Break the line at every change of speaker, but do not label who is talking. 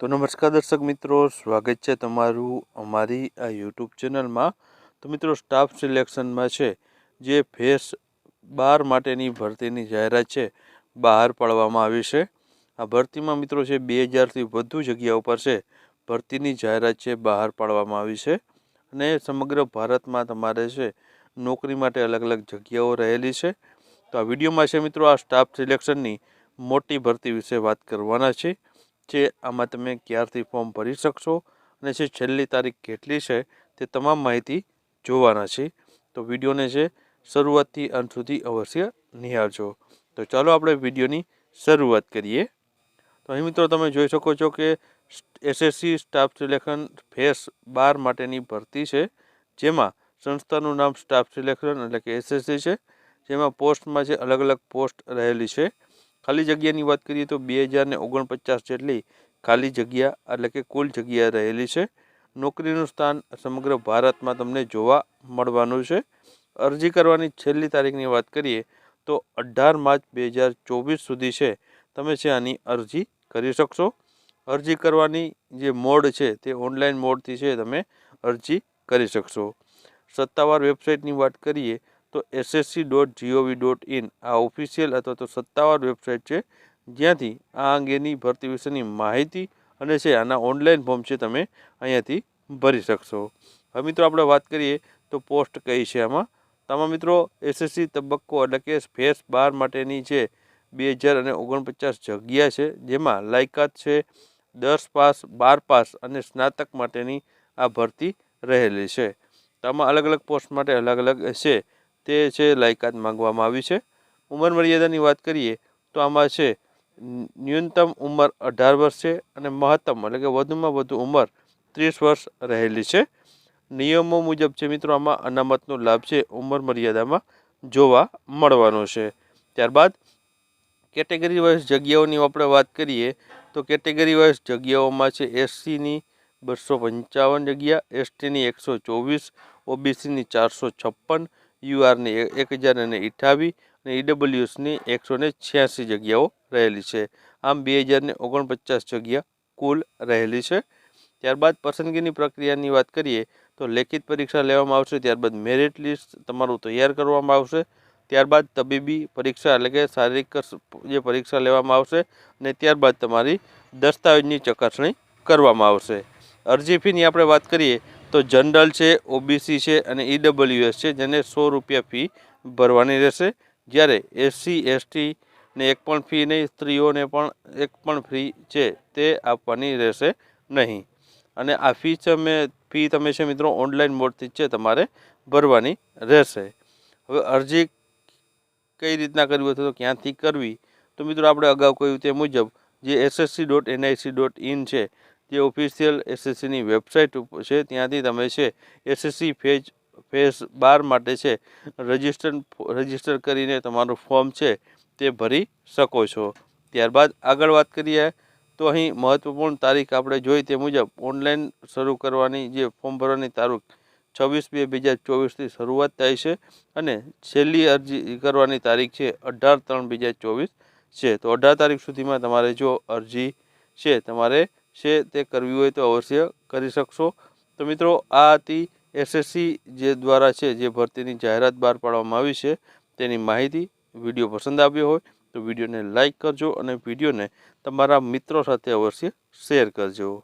તો નમસ્કાર દર્શક મિત્રો, સ્વાગત છે તમારું અમારી આ યુટ્યુબ ચેનલમાં। તો મિત્રો, સ્ટાફ સિલેક્શનમાં છે જે ફેસ 12 માટેની ભરતીની જાહેરાત છે બહાર પાડવામાં આવી છે। આ ભરતીમાં મિત્રો છે 2000થી વધુ જગ્યાઓ પર છે ભરતીની જાહેરાત છે બહાર પાડવામાં આવી છે અને સમગ્ર ભારતમાં તમારે છે નોકરી માટે અલગ અલગ જગ્યાઓ રહેલી છે। તો આ વિડીયોમાં છે મિત્રો આ સ્ટાફ સિલેક્શનની મોટી ભરતી વિશે વાત કરવાના છે આમાં તમે ક્યારથી ફોર્મ ભરી શકશો અને છે છેલ્લી તારીખ કેટલી છે તે તમામ માહિતી જોવાના છે। તો વિડીયોને છે શરૂઆતથી અંત સુધી અવશ્ય નિહાળજો। તો ચાલો આપણે વિડીયોની શરૂઆત કરીએ। તો અહીં મિત્રો તમે જોઈ શકો છો કે એસએસસી સ્ટાફ સિલેક્શન ફેસ 12 માટેની ભરતી છે, જેમાં સંસ્થાનું નામ સ્ટાફ સિલેક્શન એટલે કે એસએસસી છે, જેમાં પોસ્ટમાં છે અલગ અલગ પોસ્ટ રહેલી છે। ખાલી જગ્યાની વાત કરીએ તો 2049 જેટલી ખાલી જગ્યા એટલે કે કુલ જગ્યા રહેલી છે। નોકરીનું સ્થાન સમગ્ર ભારતમાં તમને જોવા મળવાનું છે। અરજી કરવાની છેલ્લી તારીખની વાત કરીએ તો 18 માર્ચ 2024 સુધી છે તમે છે આની અરજી કરી શકશો। અરજી કરવાની જે મોડ છે તે ઓનલાઈન મોડથી છે તમે અરજી કરી શકશો। સત્તાવાર વેબસાઇટની વાત કરીએ તો ssc.gov.in આ ઓફિશિયલ અથવા તો સત્તાવાર વેબસાઇટ છે, જ્યાંથી આ અંગેની ભરતી વિશેની માહિતી અને છે આના ઓનલાઈન ફોર્મ છે તમે અહીંયાથી ભરી શકશો। હવે મિત્રો આપણે વાત કરીએ તો પોસ્ટ કઈ છે આમાં મિત્રો એસએસસી તબક્કો એટલે કે ફેસ 12 માટેની છે 2049 જગ્યા છે, જેમાં લાયકાત છે 10 પાસ, 12 પાસ અને સ્નાતક માટેની આ ભરતી રહેલી છે। તો આમાં અલગ અલગ પોસ્ટ માટે અલગ અલગ છે તે છે લાયકાત માંગવામાં આવી છે। ઉંમર મર્યાદાની વાત કરીએ તો આમાં છે ન્યૂનતમ ઉંમર 18 વર્ષ છે અને મહત્તમ એટલે કે વધુમાં વધુ ઉંમર 30 વર્ષ રહેલી છે। નિયમો મુજબ છે મિત્રો આમાં અનામતનો લાભ છે ઉંમર મર્યાદામાં જોવા મળવાનો છે। ત્યારબાદ કેટેગરી વાઇઝ જગ્યાઓની આપણે વાત કરીએ તો કેટેગરી વાઇઝ જગ્યાઓમાં છે એસસીની 255 જગ્યા, એસટીની 124, ઓબીસીની 456, યુઆરની 1028 અને ઈડબ્લ્યુએસની 186 જગ્યાઓ રહેલી છે। આમ 2049 જગ્યા કુલ રહેલી છે। ત્યારબાદ પસંદગીની પ્રક્રિયાની વાત કરીએ તો લેખિત પરીક્ષા લેવામાં આવશે, ત્યારબાદ મેરિટ લિસ્ટ તમારું તૈયાર કરવામાં આવશે, ત્યારબાદ તબીબી પરીક્ષા એટલે કે શારીરિક જે પરીક્ષા લેવામાં આવશે અને ત્યારબાદ તમારી દસ્તાવેજની ચકાસણી કરવામાં આવશે। અરજી ફીની આપણે વાત કરીએ તો જનરલ છે, ઓબીસી છે અને ઈડબ્લ્યુએસ છે, જેને 100 રૂપિયા ફી ભરવાની રહેશે, જ્યારે એસસી એસટી ને એક પણ ફી નહીં, સ્ત્રીઓને પણ એક પણ ફી છે તે આપવાની રહેશે નહીં। અને આ ફી તમે છે મિત્રો ઓનલાઈન મોડથી છે તમારે ભરવાની રહેશે। હવે અરજી કઈ રીતના કરવી અથવા તો ક્યાંથી કરવી તો મિત્રો આપણે અગાઉ કહ્યું તે મુજબ જે ssc.nic.in છે જે ઓફિશિયલ એસએસસીની વેબસાઇટ છે, ત્યાંથી તમે છે એસએસસી ફેસ 12 માટે છે રજિસ્ટર કરીને તમારું ફોર્મ છે તે ભરી શકો છો। ત્યારબાદ આગળ વાત કરીએ તો અહીં મહત્વપૂર્ણ તારીખ આપણે જોઈ તે મુજબ ઓનલાઈન શરૂ કરવાની જે ફોર્મ ભરવાની તારીખ 26/2/2024થી શરૂઆત થાય છે અને છેલ્લી અરજી કરવાની તારીખ છે 18/3/2024 છે। તો 18 તારીખ સુધીમાં તમારે જો અરજી છે તમારે છે તે કરવી હોય તો અવશ્ય કરી શકશો। તો મિત્રો આ હતી એસએસસી જે દ્વારા છે જે ભરતીની જાહેરાત બહાર પાડવામાં આવી છે તેની માહિતી। વિડીયો પસંદ આવ્યો હોય તો વિડીયોને લાઇક કરજો અને વિડીયોને તમારા મિત્રો સાથે અવશ્ય શેર કરજો।